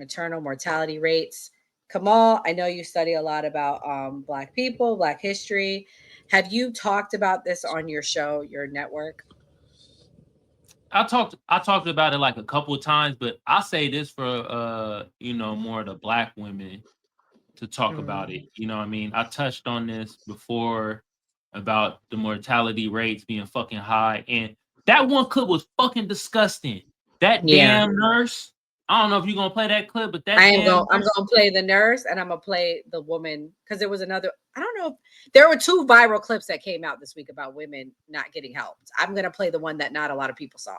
maternal mortality rates. Kamal, I know you study a lot about Black people, Black history. Have you talked about this on your show, your network? I talked about it like a couple of times, but I say this for more of the black women to talk about Mm, it. You know what I mean? I touched on this before about the mortality rates being fucking high, and that one clip was fucking disgusting. That yeah. damn nurse. I don't know if you're gonna play that clip, but I that am damn going. I'm nurse. going to play the nurse, and I'm going to play the woman because there was another. I don't know. There were two viral clips that came out this week about women not getting help. I'm going to play the one that not a lot of people saw.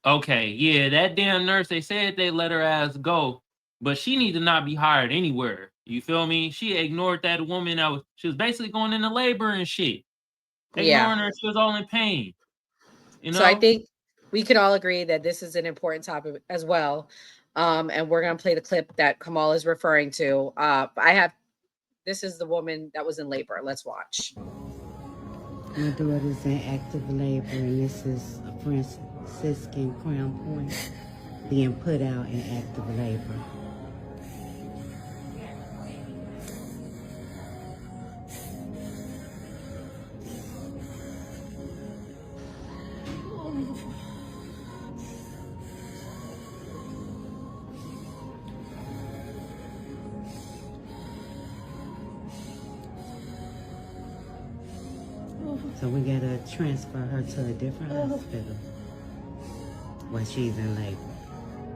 Okay, yeah, that damn nurse. They said they let her ass go, but she need to not be hired anywhere. You feel me? She ignored that woman. She was basically going into labor and shit, Yeah. ignoring her. She was all in pain. You So I know. think we could all agree that this is an important topic as well. And we're going to play the clip that Kamal is referring to. This is the woman that was in labor. Let's watch. My daughter's in active labor, and this is a Franciscan Crown Point being put out in active labor. So we gotta transfer her to a different hospital while she's in labor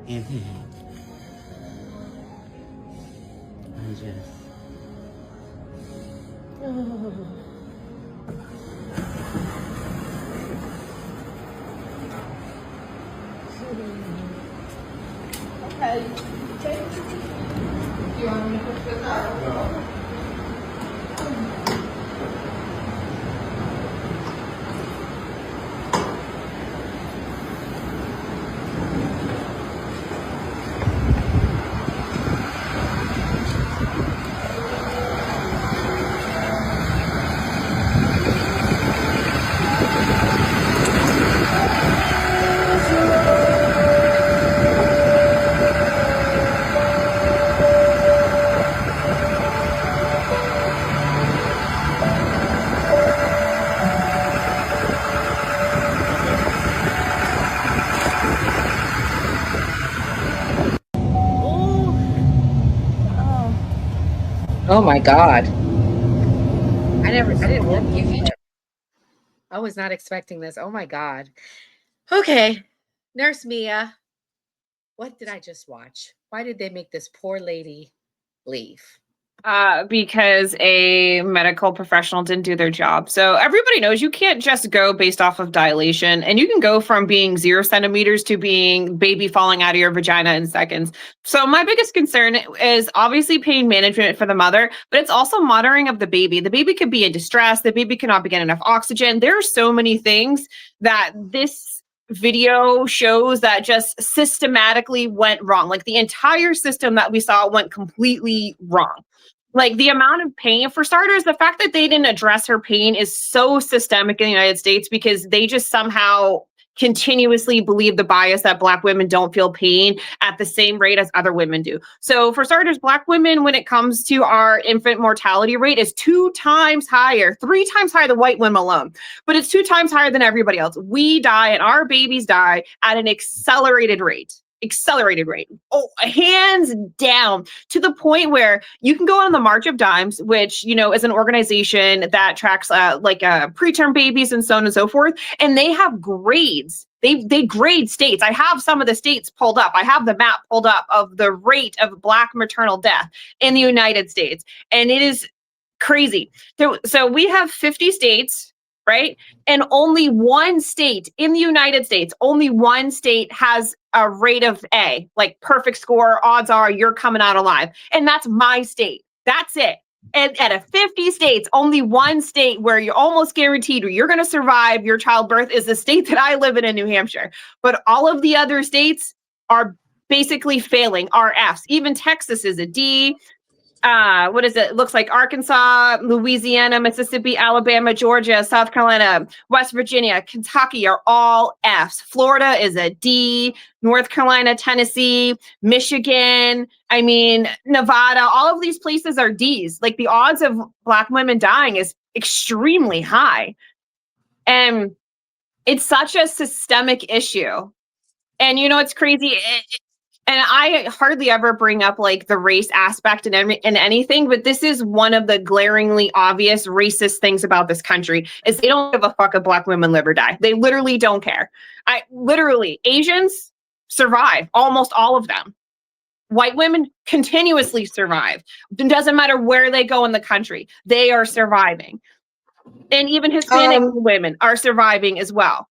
and pain. Unjust. Okay. You want me to put this out? No. Oh my God. I didn't want this clip. I was not expecting this. Oh my God. Okay. Nurse Mia, what did I just watch? Why did they make this poor lady leave? Because a medical professional didn't do their job. So everybody knows you can't just go based off of dilation, and you can go from being 0 centimeters to being baby falling out of your vagina in seconds. So my biggest concern is obviously pain management for the mother, but it's also monitoring of the baby. The baby could be in distress. The baby cannot be getting enough oxygen. There are so many things that this video shows that just systematically went wrong. Like the entire system that we saw went completely wrong. Like the amount of pain, for starters, the fact that they didn't address her pain is so systemic in the United States because they just somehow continuously believe the bias that Black women don't feel pain at the same rate as other women do. So for starters, Black women, when it comes to our infant mortality rate, is 2 times higher, 3 times higher than white women alone, but it's 2 times higher than everybody else. We die and our babies die at an accelerated rate. Oh, hands down, to the point where you can go on the March of Dimes, which, is an organization that tracks preterm babies and so on and so forth. And they have grades. They grade states. I have some of the states pulled up. I have the map pulled up of the rate of Black maternal death in the United States. And it is crazy. So we have 50 states, right? And only one state in the United States, only one state has a rate of A, like perfect score, odds are you're coming out alive. And that's my state. That's it. And out of 50 states, only one state where you're almost guaranteed or you're going to survive your childbirth is the state that I live in New Hampshire. But all of the other states are basically failing, are Fs. Even Texas is a D. what is it? It looks like Arkansas, Louisiana, Mississippi, Alabama, Georgia, South Carolina, West Virginia, Kentucky are all Fs. Florida is a D, North Carolina, Tennessee, Michigan, I mean, Nevada, all of these places are Ds. Like the odds of Black women dying is extremely high. And it's such a systemic issue. And you know, it's crazy. And I hardly ever bring up like the race aspect in anything, but this is one of the glaringly obvious racist things about this country is they don't give a fuck if Black women live or die. They literally don't care. Asians survive, almost all of them. White women continuously survive. It doesn't matter where they go in the country, they are surviving. And even Hispanic women are surviving as well.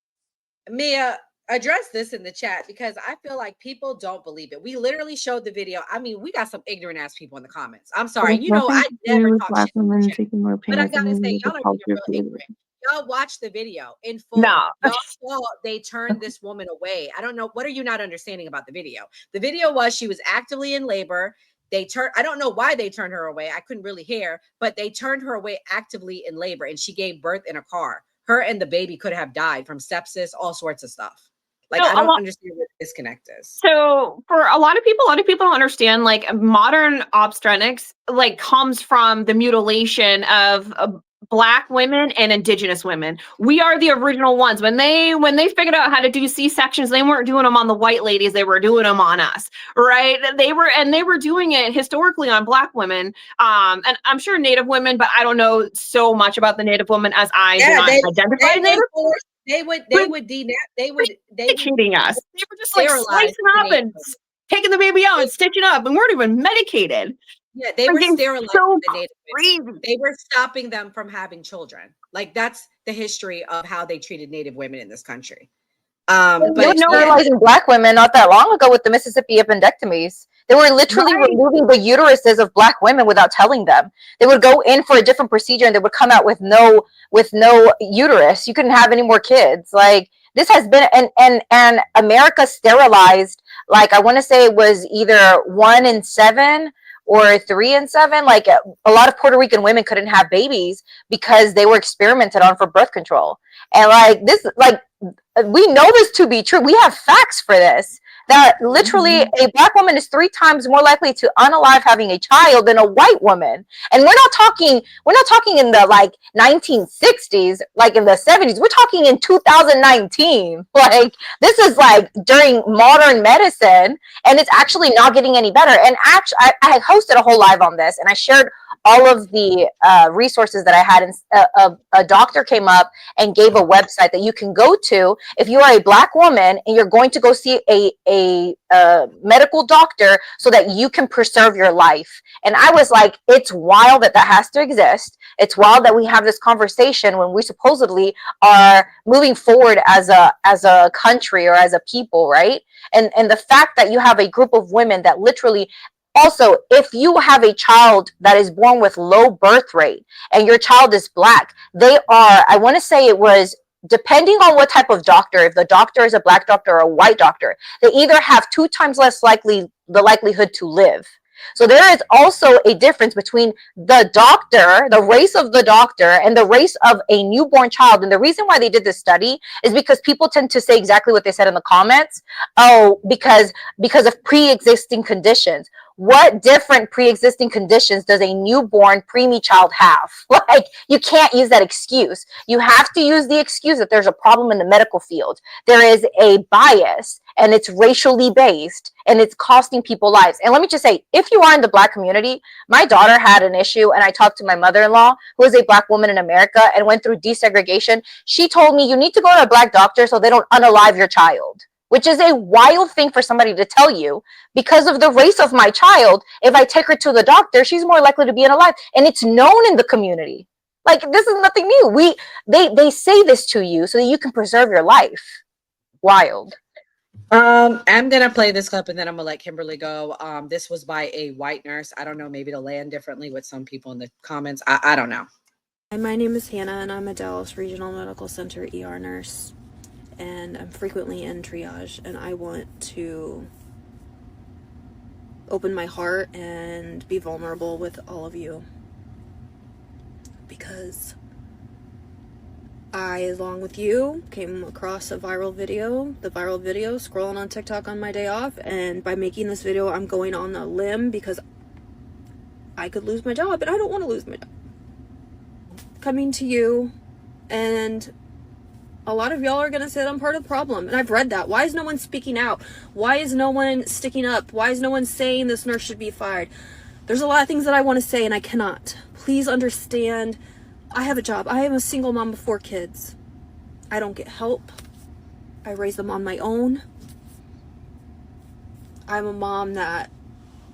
Mia, address this in the chat because I feel like people don't believe it. We literally showed the video. I mean, we got some ignorant ass people in the comments. I'm sorry. You know, I never talk shit in the chat, but I gotta say, y'all are being real ignorant. Y'all watch the video in full. No. Y'all saw they turned this woman away. I don't know. What are you not understanding about the video? The video was she was actively in labor. I don't know why they turned her away. I couldn't really hear, but they turned her away actively in labor and she gave birth in a car. Her and the baby could have died from sepsis, all sorts of stuff. Like, I don't understand what the disconnect is. So for a lot of people don't understand, like, modern obstetrics, like, comes from the mutilation of Black women and Indigenous women. We are the original ones. When they figured out how to do C-sections, they weren't doing them on the white ladies, they were doing them on us, right? They were doing it historically on Black women. And I'm sure Native women, but I don't know so much about the Native women as I do not identify Native. They would cheating us. They were just like slicing up and taking the baby out and stitching up and weren't even medicated. Yeah, they were sterilizing so the Native women. They were stopping them from having children. Like, that's the history of how they treated Native women in this country. But they were sterilizing Black women not that long ago with the Mississippi appendectomies. They were literally removing the uteruses of Black women without telling them. They would go in for a different procedure and they would come out with no uterus. You couldn't have any more kids. Like, this has been and America sterilized, like, I want to say it was either 1 in 7 or 3 in 7. Like, a lot of Puerto Rican women couldn't have babies because they were experimented on for birth control. And like this, like, we know this to be true. We have facts for this. That literally a Black woman is 3 times more likely to unalive having a child than a white woman. And we're not talking in the like 1960s, like in the 70s. We're talking in 2019. Like, this is like during modern medicine, and it's actually not getting any better. And actually, I hosted a whole live on this, and I shared all of the resources that I had. And a doctor came up and gave a website that you can go to if you are a Black woman and you're going to go see a medical doctor so that you can preserve your life. And I was like, it's wild that has to exist. It's wild that we have this conversation when we supposedly are moving forward as a country or as a people, right? And the fact that you have a group of women that literally. Also, if you have a child that is born with low birth rate and your child is Black, they are, I want to say it was, depending on what type of doctor, if the doctor is a Black doctor or a white doctor, they either have 2 times less the likelihood to live. So there is also a difference between the doctor, the race of the doctor, and the race of a newborn child. And the reason why they did this study is because people tend to say exactly what they said in the comments. Oh, because of pre-existing conditions. What different pre-existing conditions does a newborn preemie child have? Like, you can't use that excuse. You have to use the excuse that there's a problem in the medical field. There is a bias, and it's racially based, and it's costing people lives. And let me just say, if you are in the Black community, my daughter had an issue, and I talked to my mother-in-law, who is a Black woman in America and went through desegregation. She told me, you need to go to a Black doctor so they don't unalive your child. Which is a wild thing for somebody to tell you. Because of the race of my child, if I take her to the doctor, she's more likely to be unalive. And it's known in the community. Like, this is nothing new. They say this to you so that you can preserve your life. Wild. I'm gonna play this clip and then I'm gonna let Kimberly go. This was by a white nurse. I don't know, maybe it'll land differently with some people in the comments. I don't know. My name is Hannah and I'm a Dallas Regional Medical Center ER nurse. And I'm frequently in triage, and I want to open my heart and be vulnerable with all of you. Because I, along with you, came across the viral video, scrolling on TikTok on my day off, and by making this video, I'm going on a limb because I could lose my job, and I don't want to lose my job. Coming to you, and a lot of y'all are going to say that I'm part of the problem, and I've read that. Why is no one speaking out? Why is no one sticking up? Why is no one saying this nurse should be fired? There's a lot of things that I want to say, and I cannot. Please understand, I have a job. I am a single mom of 4 kids. I don't get help. I raise them on my own. I'm a mom that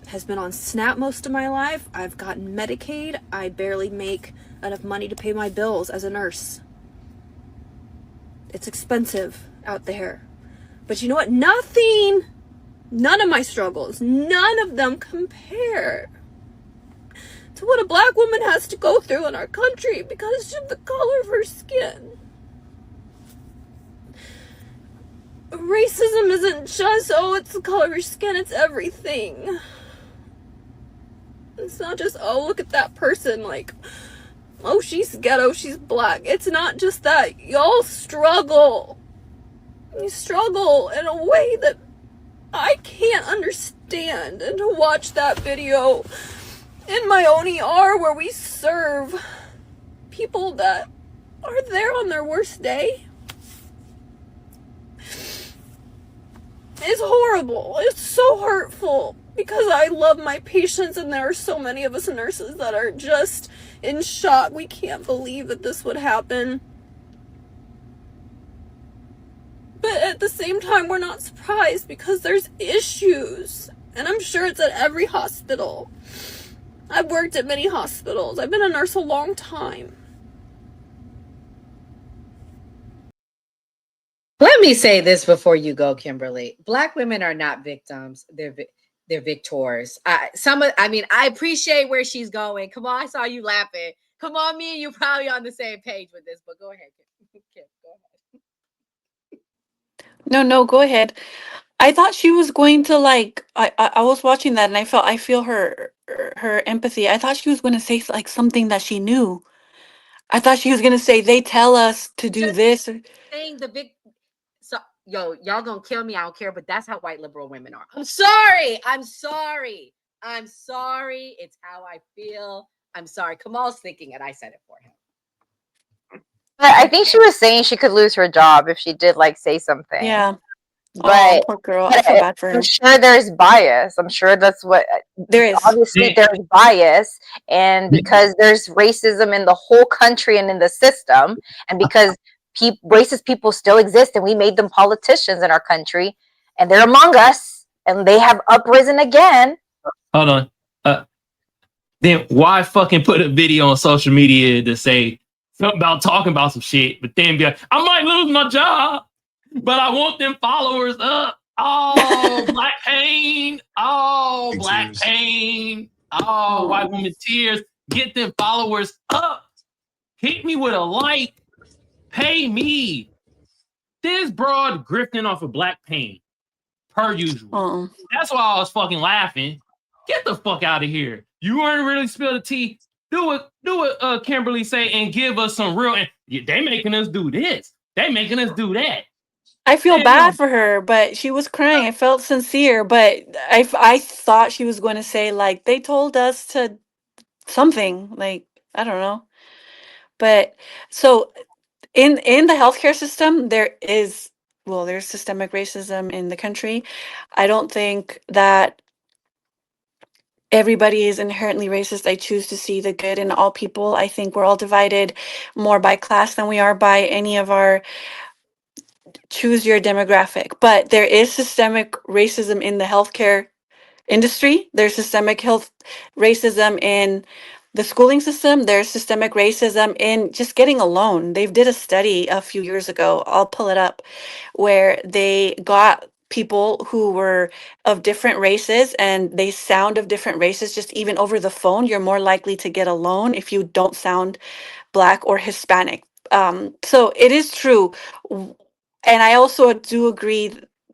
has been on SNAP most of my life. I've gotten Medicaid. I barely make enough money to pay my bills as a nurse. It's expensive out there. But you know what? None of my struggles, none of them compare to what a black woman has to go through in our country because of the color of her skin. Racism isn't just, oh, it's the color of your skin, it's everything. It's not just, oh, look at that person, like, oh, she's ghetto, she's black. It's not just that. Y'all struggle. You struggle in a way that I can't understand. And to watch that video in my own ER where we serve people that are there on their worst day is horrible. It's so hurtful because I love my patients, and there are so many of us nurses that are just in shock. We can't believe that this would happen. But at the same time, we're not surprised because there's issues. And I'm sure it's at every hospital. I've worked at many hospitals. I've been a nurse a long time. Let me say this before you go, Kimberly. Black women are not victims. They're victors. I appreciate where she's going. Come on, I saw you laughing. Come on, me and you probably on the same page with this, but go ahead, Kim. Go ahead. No, go ahead. I thought she was going to like. I was watching that and I feel her empathy. I thought she was going to say like something that she knew. I thought she was going to say they tell us to do Just this. saying so y'all gonna kill me. I don't care, but that's how white liberal women are. I'm sorry. It's how I feel. I'm sorry. Kamal's thinking it. I said it for him. But I think she was saying she could lose her job if she did like say something. Yeah. But, poor girl. I feel bad for her. I'm sure there's bias. I'm sure that's what There is. Obviously, there's bias, and because there's racism in the whole country and in the system, and because racist people still exist, and we made them politicians in our country, and they're among us, and they have uprisen again. Hold on. Then why fucking put a video on social media to say something about talking about some shit, but then be like, I might lose my job, but I want them followers up. Oh, black pain. Oh, black pain. Oh, white woman tears. Get them followers up. Hit me with a like. Pay me. This broad grifting off of black pain, per usual. That's why I was fucking laughing. Get the fuck out of here. You weren't really spill the tea. Do what Kimberly say and give us some real. They making us do this. They making us do that. I feel bad for her, but she was crying. I felt sincere, but I thought she was going to say like they told us to something, like I don't know. But so in the healthcare system there's systemic racism in the country. I don't think that everybody is inherently racist. I choose to see the good in all people. I think we're all divided more by class than we are by any of our choose your demographic. But there is systemic racism in the healthcare industry. There's systemic health racism in the schooling system. There's systemic racism in just getting a loan. They did a study a few years ago, I'll pull it up, where they got people who were of different races and they sound of different races, just even over the phone, you're more likely to get a loan if you don't sound Black or Hispanic. So it is true. And I also do agree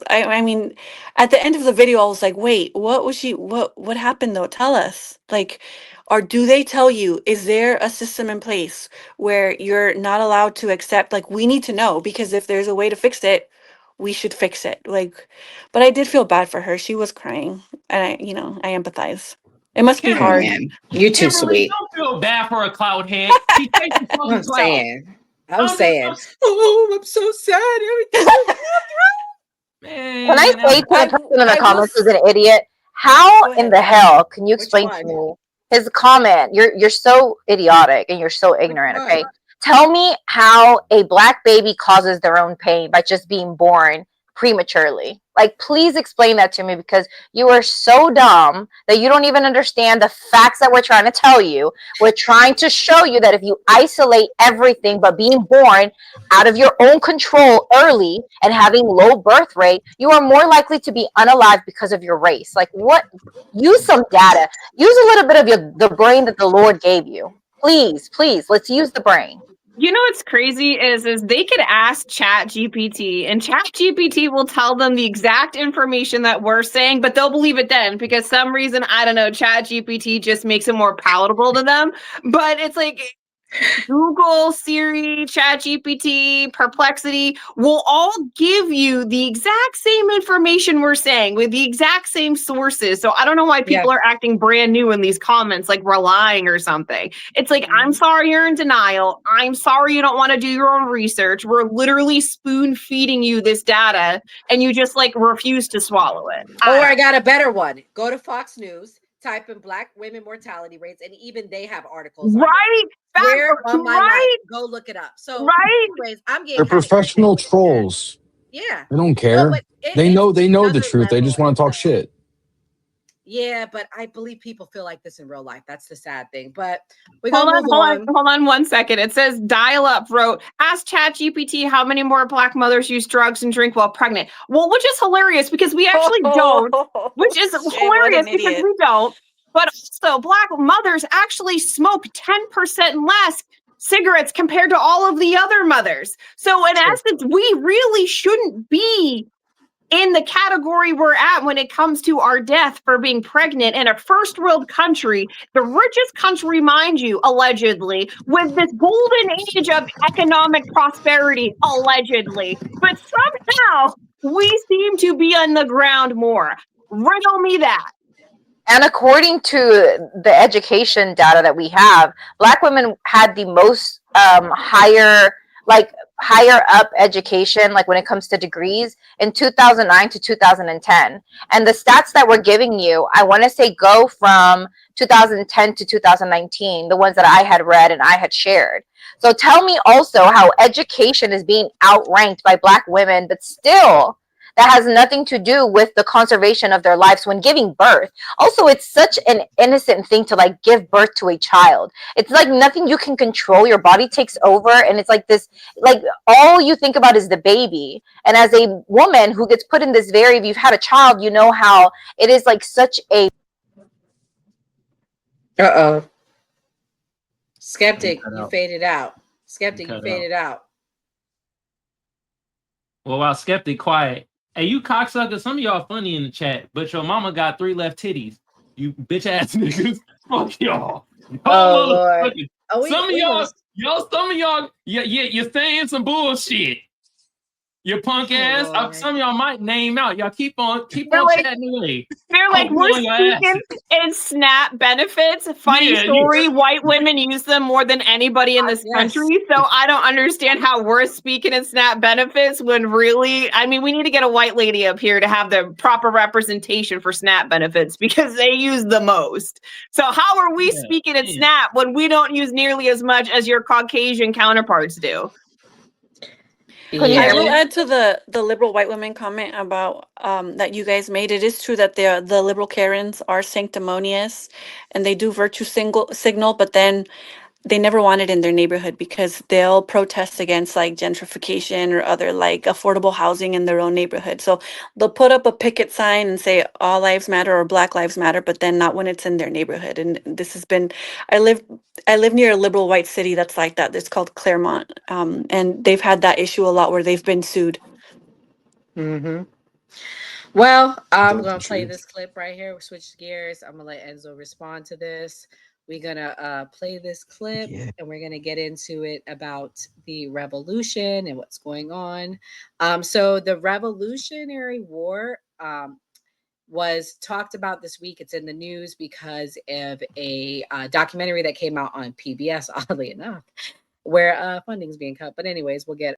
I mean, at the end of the video, I was like, wait, what was she? What happened though? Tell us. Like, or do they tell you? Is there a system in place where you're not allowed to accept? Like, we need to know, because if there's a way to fix it, we should fix it. Like, but I did feel bad for her. She was crying, and I empathize. It must be hard. Man, you too Kimberly, sweet. don't feel bad for a cloud head. She's chasing fucking I'm cloud. saying. I'm I'm just saying. so- Oh, I'm so sad. Everything Man, Can I say to the I- person in the I will comments who's s- an idiot, how Go in ahead. the hell can you Which explain one? to me his comment? You're so idiotic and you're so ignorant, one? okay? Tell me how a black baby causes their own pain by just being born prematurely. Like, please explain that to me, because you are so dumb that you don't even understand the facts that we're trying to tell you. We're trying to show you that if you isolate everything but being born out of your own control early and having low birth rate, you are more likely to be unalive because of your race. Like, what? Use some data. Use a little bit of the brain that the Lord gave you. Please, let's use the brain. You know what's crazy is they could ask Chat GPT, and Chat GPT will tell them the exact information that we're saying, but they'll believe it then, because some reason, I don't know, Chat GPT just makes it more palatable to them. But it's like Google, Siri, ChatGPT, Perplexity will all give you the exact same information we're saying with the exact same sources. So I don't know why people are acting brand new in these comments, like we're lying or something. It's like, I'm sorry you're in denial. I'm sorry you don't want to do your own research. We're literally spoon feeding you this data and you just like refuse to swallow it. Or I got a better one. Go to Fox News, type in Black women mortality rates, and even they have articles. Right? Where on my life? Right? Go look it up. So, Right? anyways, I'm getting They're kind of professional irritated with that. trolls. Yeah. They don't No, care. but They know it's the another truth. They just level. want to talk shit. Yeah, but I believe people feel like this in real life. That's the sad thing. But we're gonna move on. Hold on 1 second. It says Dial Up wrote, ask ChatGPT how many more black mothers use drugs and drink while pregnant. Well, which is hilarious because we actually don't. Which is hilarious because we don't. But also, black mothers actually smoke 10% less cigarettes compared to all of the other mothers. So in essence, we really shouldn't be in the category we're at when it comes to our death for being pregnant in a first world country, the richest country, mind you, allegedly, with this golden age of economic prosperity, allegedly. But somehow we seem to be on the ground more. Riddle me that. And according to the education data that we have, black women had the most higher up education, like when it comes to degrees, in 2009 to 2010. And the stats that we're giving you, I want to say go from 2010 to 2019, the ones that I had read and I had shared. So tell me also how education is being outranked by black women, but still that has nothing to do with the conservation of their lives when giving birth. Also, it's such an innocent thing to like give birth to a child. It's like nothing you can control. Your body takes over, and it's like this, like all you think about is the baby. And as a woman who gets put in this if you've had a child, you know how it is like such a Skeptic, you faded out. Skeptic, you faded out. Well, while Skeptic quiet, hey, you cocksuckers, some of y'all funny in the chat, but your mama got 3 left titties. You bitch ass niggas. Fuck y'all. Oh, Lord. Some of y'all, you're saying some bullshit. You punk ass. Some of y'all might name out. Y'all keep on chatting away. They're like, we're speaking in SNAP benefits. Funny story. White women use them more than anybody in this country. So I don't understand how we're speaking in SNAP benefits when really, I mean, we need to get a white lady up here to have the proper representation for SNAP benefits because they use the most. So how are we speaking in SNAP when we don't use nearly as much as your Caucasian counterparts do? I will add to the liberal white women comment about that you guys made. It is true that the liberal Karens are sanctimonious and they do virtue signal, but then they never want it in their neighborhood because they'll protest against like gentrification or other like affordable housing in their own neighborhood. So they'll put up a picket sign and say all lives matter or Black lives matter, but then not when it's in their neighborhood. And this has been, I live near a liberal white city that's like that. It's called Claremont. And they've had that issue a lot where they've been sued. Mm-hmm. Well, I'm Don't gonna the play truth. this clip right here. We'll switch gears. I'm gonna let Enzo respond to this. We're gonna play this clip Yeah. and we're gonna get into it about the revolution and what's going on. So the Revolutionary War was talked about this week. It's in the news because of a documentary that came out on PBS, oddly enough, where funding's being cut. But anyways, we'll get